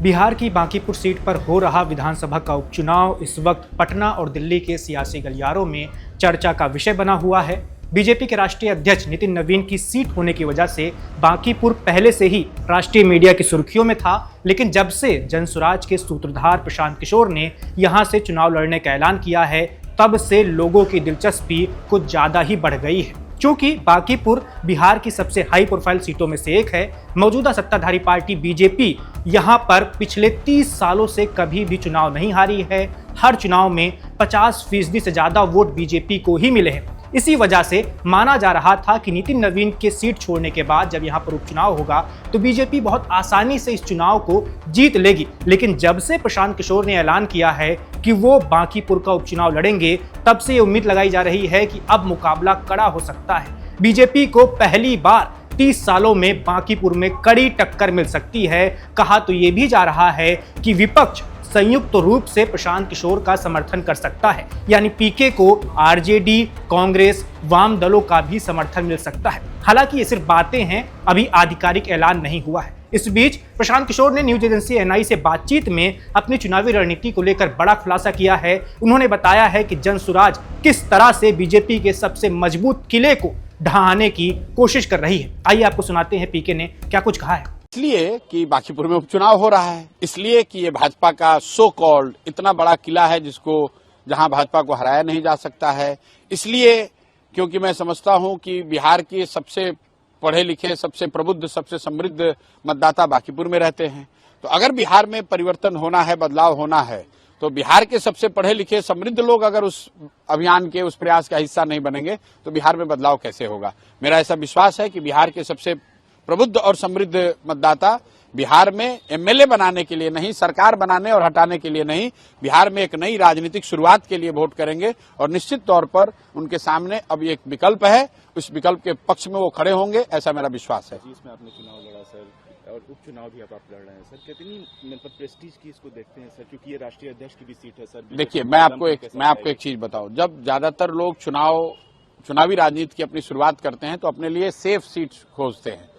बिहार की बांकीपुर सीट पर हो रहा विधानसभा का उपचुनाव इस वक्त पटना और दिल्ली के सियासी गलियारों में चर्चा का विषय बना हुआ है। बीजेपी के राष्ट्रीय अध्यक्ष नितिन नवीन की सीट होने की वजह से बांकीपुर पहले से ही राष्ट्रीय मीडिया की सुर्खियों में था, लेकिन जब से जनसुराज के सूत्रधार प्रशांत किशोर ने यहां से चुनाव लड़ने का ऐलान किया है, तब से लोगों की दिलचस्पी कुछ ज्यादा ही बढ़ गई है। चूंकि बांकीपुर बिहार की सबसे हाई प्रोफाइल सीटों में से एक है, मौजूदा सत्ताधारी पार्टी बीजेपी यहां पर पिछले 30 सालों से कभी भी चुनाव नहीं हारी है। हर चुनाव में 50% से ज्यादा वोट बीजेपी को ही मिले हैं। इसी वजह से माना जा रहा था कि नितिन नवीन के सीट छोड़ने के बाद जब यहां पर उपचुनाव होगा तो बीजेपी बहुत आसानी से इस चुनाव को जीत लेगी। लेकिन जब से प्रशांत किशोर ने ऐलान किया है कि वो बांकीपुर का उपचुनाव लड़ेंगे, तब से ये उम्मीद लगाई जा रही है कि अब मुकाबला कड़ा हो सकता है। बीजेपी को पहली बार 30 सालों में बांकीपुर में कड़ी टक्कर मिल सकती है। कहा तो ये भी जा रहा है कि विपक्ष संयुक्त रूप से प्रशांत किशोर का समर्थन कर सकता है, यानी पीके को आरजेडी, कांग्रेस, वाम दलों का भी समर्थन मिल सकता है। हालांकि ये सिर्फ बातें हैं, अभी आधिकारिक ऐलान नहीं हुआ है। इस बीच प्रशांत किशोर ने न्यूज एजेंसी एनआई से बातचीत में अपनी चुनावी रणनीति को लेकर बड़ा खुलासा किया है। उन्होंने बताया है कि जनसुराज किस तरह से बीजेपी के सबसे मजबूत किले को ढहाने की कोशिश कर रही है। आइए आपको सुनाते हैं पीके ने क्या कुछ कहा है। इसलिए कि बांकीपुर में उपचुनाव हो रहा है, इसलिए कि ये भाजपा का सो कॉल्ड इतना बड़ा किला है जिसको जहां भाजपा को हराया नहीं जा सकता है, इसलिए क्योंकि मैं समझता हूं कि बिहार के सबसे पढ़े लिखे, सबसे प्रबुद्ध, सबसे समृद्ध मतदाता बांकीपुर में रहते हैं। तो अगर बिहार में परिवर्तन होना है, बदलाव होना है, तो बिहार के सबसे पढ़े लिखे समृद्ध लोग अगर उस अभियान के, उस प्रयास का हिस्सा नहीं बनेंगे तो बिहार में बदलाव कैसे होगा। मेरा ऐसा विश्वास है कि बिहार के सबसे प्रबुद्ध और समृद्ध मतदाता बिहार में एमएलए बनाने के लिए नहीं, सरकार बनाने और हटाने के लिए नहीं, बिहार में एक नई राजनीतिक शुरुआत के लिए वोट करेंगे। और निश्चित तौर पर उनके सामने अब एक विकल्प है, उस विकल्प के पक्ष में वो खड़े होंगे, ऐसा मेरा विश्वास है। इसमें आपने चुनाव लड़ा सर, और उपचुनाव भी आप लड़ रहे हैं सर, कितनी मतलब प्रेस्टीज की इसको देखते हैं सर, क्योंकि ये राष्ट्रीय अध्यक्ष की भी सीट है सर। देखिए, मैं आपको एक चीज बताऊं, जब ज्यादातर लोग चुनावी राजनीति की अपनी शुरुआत करते हैं तो अपने लिए सेफ सीट खोजते हैं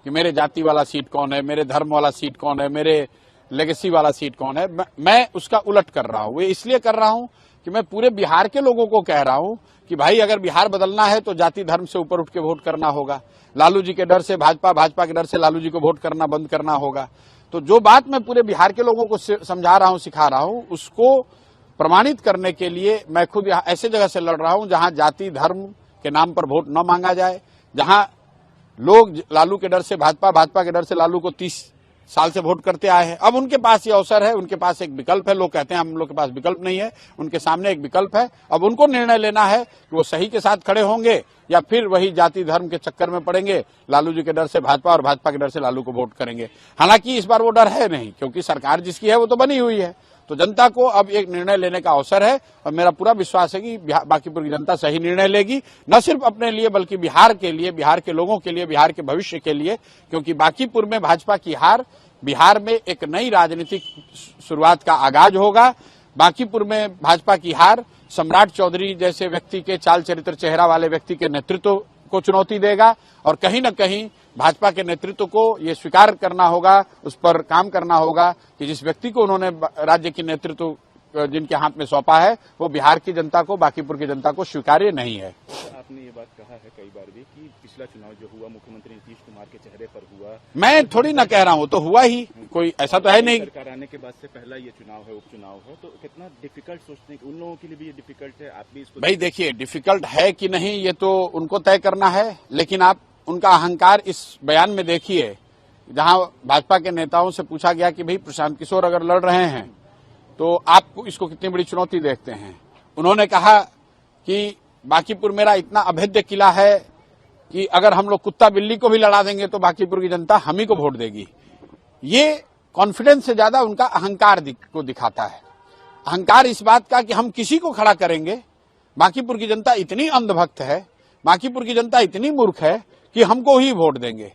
कि मेरे जाति वाला सीट कौन है, मेरे धर्म वाला सीट कौन है, मेरे लेगेसी वाला सीट कौन है। मैं उसका उलट कर रहा हूं। ये इसलिए कर रहा हूं कि मैं पूरे बिहार के लोगों को कह रहा हूं कि भाई अगर बिहार बदलना है तो जाति धर्म से ऊपर उठ के वोट करना होगा। लालू जी के डर से भाजपा, भाजपा के डर से लालू जी को वोट करना बंद करना होगा। तो जो बात मैं पूरे बिहार के लोगों को समझा रहा हूं, सिखा रहा हूं, उसको प्रमाणित करने के लिए मैं खुद ऐसे जगह से लड़ रहा हूं जहां जाति धर्म के नाम पर वोट न मांगा जाए, जहां लोग लालू के डर से भाजपा, भाजपा के डर से लालू को 30 साल से वोट करते आए हैं। अब उनके पास ये अवसर है, उनके पास एक विकल्प है। लोग कहते हैं हम लोग के पास विकल्प नहीं है, उनके सामने एक विकल्प है। अब उनको निर्णय लेना है कि वो सही के साथ खड़े होंगे या फिर वही जाति धर्म के चक्कर में पड़ेंगे, लालू जी के डर से भाजपा और भाजपा के डर से लालू को वोट करेंगे। हालांकि इस बार वो डर है नहीं, क्योंकि सरकार जिसकी है वो तो बनी हुई है। तो जनता को अब एक निर्णय लेने का अवसर है और मेरा पूरा विश्वास है कि बांकीपुर की जनता सही निर्णय लेगी, न सिर्फ अपने लिए बल्कि बिहार के लिए, बिहार के लोगों के लिए, बिहार के भविष्य के लिए। क्योंकि बांकीपुर में भाजपा की हार बिहार में एक नई राजनीतिक शुरुआत का आगाज होगा। बांकीपुर में भाजपा की हार सम्राट चौधरी जैसे व्यक्ति के, चाल चरित्र चेहरा वाले व्यक्ति के नेतृत्व को चुनौती देगा और कहीं न कहीं भाजपा के नेतृत्व को ये स्वीकार करना होगा, उस पर काम करना होगा कि जिस व्यक्ति को उन्होंने राज्य की नेतृत्व जिनके हाथ में सौंपा है वो बिहार की जनता को, बांकीपुर की जनता को स्वीकार्य नहीं है। आपने ये बात कहा है कई बार भी कि पिछला चुनाव जो हुआ मुख्यमंत्री नीतीश कुमार के चेहरे पर हुआ। मैं थोड़ी ना कह रहा हूँ, तो हुआ ही, कोई ऐसा तो है नहीं। सरकार आने के बाद से पहला ये चुनाव है, उपचुनाव है, तो कितना डिफिकल्ट सोचते हैं, उन लोगों के लिए भी ये डिफिकल्ट है। आप भी इसको भाई देखिए, डिफिकल्ट है कि नहीं ये तो उनको तय करना है, लेकिन आप उनका अहंकार इस बयान में देखिए, जहां भाजपा के नेताओं से पूछा गया कि भाई प्रशांत किशोर अगर लड़ रहे हैं तो आप इसको कितनी बड़ी चुनौती देखते हैं। उन्होंने कहा कि बांकीपुर मेरा इतना अभेद्य किला है कि अगर हम लोग कुत्ता बिल्ली को भी लड़ा देंगे तो बांकीपुर की जनता हम ही को वोट देगी। ये कॉन्फिडेंस से ज्यादा उनका अहंकार को दिखाता है। अहंकार इस बात का कि हम किसी को खड़ा करेंगे। बांकीपुर की जनता इतनी अंधभक्त है, बांकीपुर की जनता इतनी मूर्ख है कि हमको ही वोट देंगे।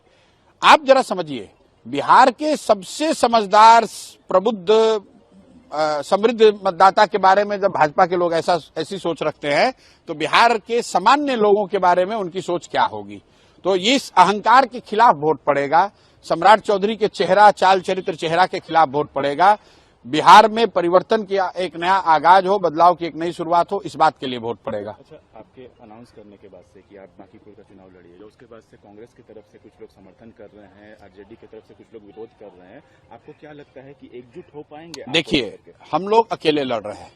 आप जरा समझिए, बिहार के सबसे समझदार, प्रबुद्ध, समृद्ध मतदाता के बारे में जब भाजपा के लोग ऐसी सोच रखते हैं तो बिहार के सामान्य लोगों के बारे में उनकी सोच क्या होगी। तो इस अहंकार के खिलाफ वोट पड़ेगा। सम्राट चौधरी के चेहरा, चाल चरित्र, चेहरा के खिलाफ वोट पड़ेगा। बिहार में परिवर्तन की एक नया आगाज हो, बदलाव की एक नई शुरुआत हो, इस बात के लिए वोट पड़ेगा। अच्छा, आपके अनाउंस करने के बाद से कि आप बांकीपुर का चुनाव लड़िएगा, उसके बाद से कांग्रेस की तरफ से कुछ लोग समर्थन कर रहे हैं, आरजेडी की तरफ से कुछ लोग विरोध कर रहे हैं, आपको क्या लगता है कि एकजुट हो पाएंगे? देखिए, हम लोग अकेले लड़ रहे हैं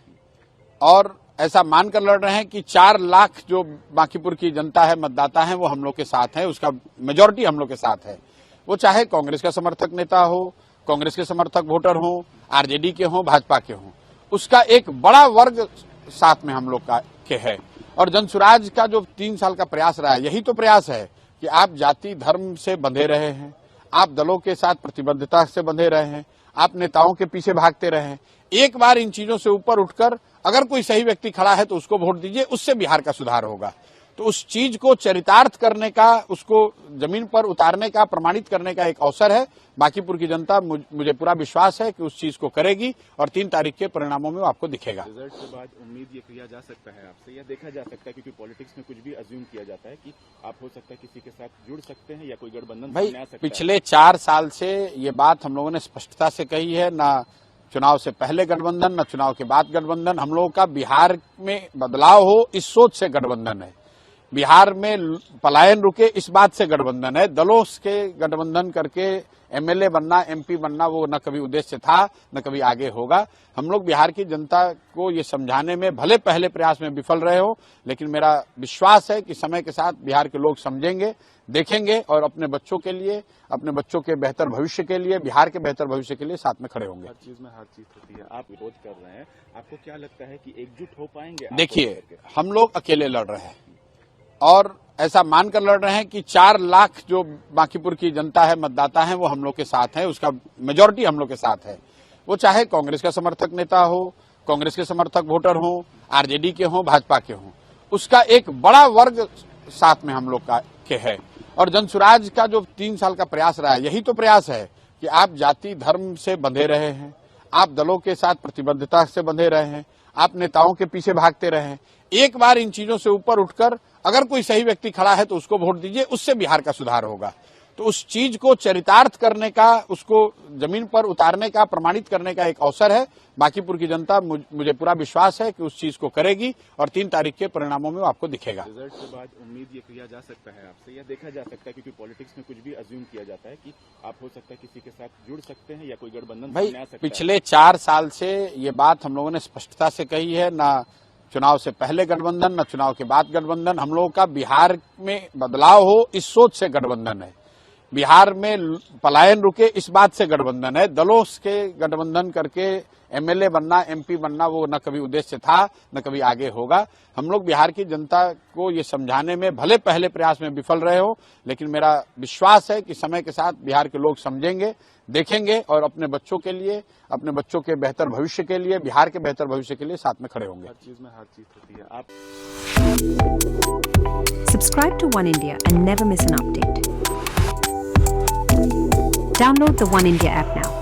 और ऐसा मानकर लड़ रहे हैं कि 4 लाख जो बांकीपुर की जनता है, मतदाता है, वो हम लोग के साथ है, उसका मेजोरिटी हम लोग के साथ है। वो चाहे कांग्रेस का समर्थक नेता हो, कांग्रेस के समर्थक वोटर हो, आरजेडी के हो, भाजपा के हो, उसका एक बड़ा वर्ग साथ में हम लोग के है। और जनसुराज का जो 3 साल का प्रयास रहा है, यही तो प्रयास है कि आप जाति धर्म से बंधे रहे हैं, आप दलों के साथ प्रतिबद्धता से बंधे रहे हैं, आप नेताओं के पीछे भागते रहे हैं। एक बार इन चीजों से ऊपर उठकर अगर कोई सही व्यक्ति खड़ा है तो उसको वोट दीजिए, उससे बिहार का सुधार होगा। तो उस चीज को चरितार्थ करने का, उसको जमीन पर उतारने का, प्रमाणित करने का एक अवसर है। बांकीपुर की जनता, मुझे पूरा विश्वास है कि उस चीज को करेगी और 3 तारीख के परिणामों में वो आपको दिखेगा। रिजल्ट के बाद उम्मीद ये किया जा सकता है आपसे, या देखा जा सकता है, क्योंकि पॉलिटिक्स में कुछ भी अज्यूम किया जाता है कि आप हो सकता है किसी के साथ जुड़ सकते हैं या कोई गठबंधन भाई, सामने आ सकता है। पिछले 4 साल से ये बात हम लोगों ने स्पष्टता से कही है, ना चुनाव से पहले गठबंधन, न चुनाव के बाद गठबंधन। हम लोगों का बिहार में बदलाव हो, इस सोच से गठबंधन है। बिहार में पलायन रुके, इस बात से गठबंधन है। दलों के गठबंधन करके एमएलए बनना, एमपी बनना, वो न कभी उद्देश्य था, न कभी आगे होगा। हम लोग बिहार की जनता को ये समझाने में भले पहले प्रयास में विफल रहे हो, लेकिन मेरा विश्वास है कि समय के साथ बिहार के लोग समझेंगे, देखेंगे और अपने बच्चों के लिए, अपने बच्चों के बेहतर भविष्य के लिए, बिहार के बेहतर भविष्य के लिए साथ में खड़े होंगे। हर चीज में हार जीत होती है, आप विरोध कर रहे हैं, आपको क्या लगता है कि एकजुट हो पाएंगे? देखिए, हम लोग अकेले लड़ रहे हैं और ऐसा मानकर लड़ रहे हैं कि 4 लाख जो बांकीपुर की जनता है, मतदाता है, वो हम लोग के साथ है, उसका मेजोरिटी हम लोग के साथ है। वो चाहे कांग्रेस का समर्थक नेता हो, कांग्रेस के समर्थक वोटर हो, आरजेडी के हो, भाजपा के हो, उसका एक बड़ा वर्ग साथ में हम लोग के है। और जनसुराज का जो 3 साल का प्रयास रहा है, यही तो प्रयास है कि आप जाति धर्म से बंधे रहे हैं, आप दलों के साथ प्रतिबद्धता से बंधे रहे हैं, आप नेताओं के पीछे भागते रहे हैं। एक बार इन चीजों से ऊपर उठकर अगर कोई सही व्यक्ति खड़ा है तो उसको वोट दीजिए, उससे बिहार का सुधार होगा। तो उस चीज को चरितार्थ करने का, उसको जमीन पर उतारने का, प्रमाणित करने का एक अवसर है। बांकीपुर की जनता, मुझे पूरा विश्वास है कि उस चीज को करेगी और 3 तारीख के परिणामों में वो आपको दिखेगा। रिजल्ट के बाद उम्मीद ये किया जा सकता है आपसे, या देखा जा सकता है, क्योंकि पॉलिटिक्स में कुछ भी अज्यूम किया जाता है कि आप हो सकता है किसी के साथ जुड़ सकते हैं या कोई गठबंधन भाई, सामने आ सकता है। पिछले 4 साल से ये बात हम लोगों ने स्पष्टता से कही है, ना चुनाव से पहले गठबंधन, न चुनाव के बाद गठबंधन। हम लोगों का बिहार में बदलाव हो, इस सोच से गठबंधन है। बिहार में पलायन रुके, इस बात से गठबंधन है। दलों के गठबंधन करके एमएलए बनना, एमपी बनना, वो न कभी उद्देश्य था, न कभी आगे होगा। हम लोग बिहार की जनता को ये समझाने में भले पहले प्रयास में विफल रहे हो, लेकिन मेरा विश्वास है कि समय के साथ बिहार के लोग समझेंगे, देखेंगे और अपने बच्चों के लिए, अपने बच्चों के बेहतर भविष्य के लिए, बिहार के बेहतर भविष्य के लिए साथ में खड़े होंगे। हर चीज में हार जीत होती है। आप Subscribe to One India and never miss an update. Download the One India app now.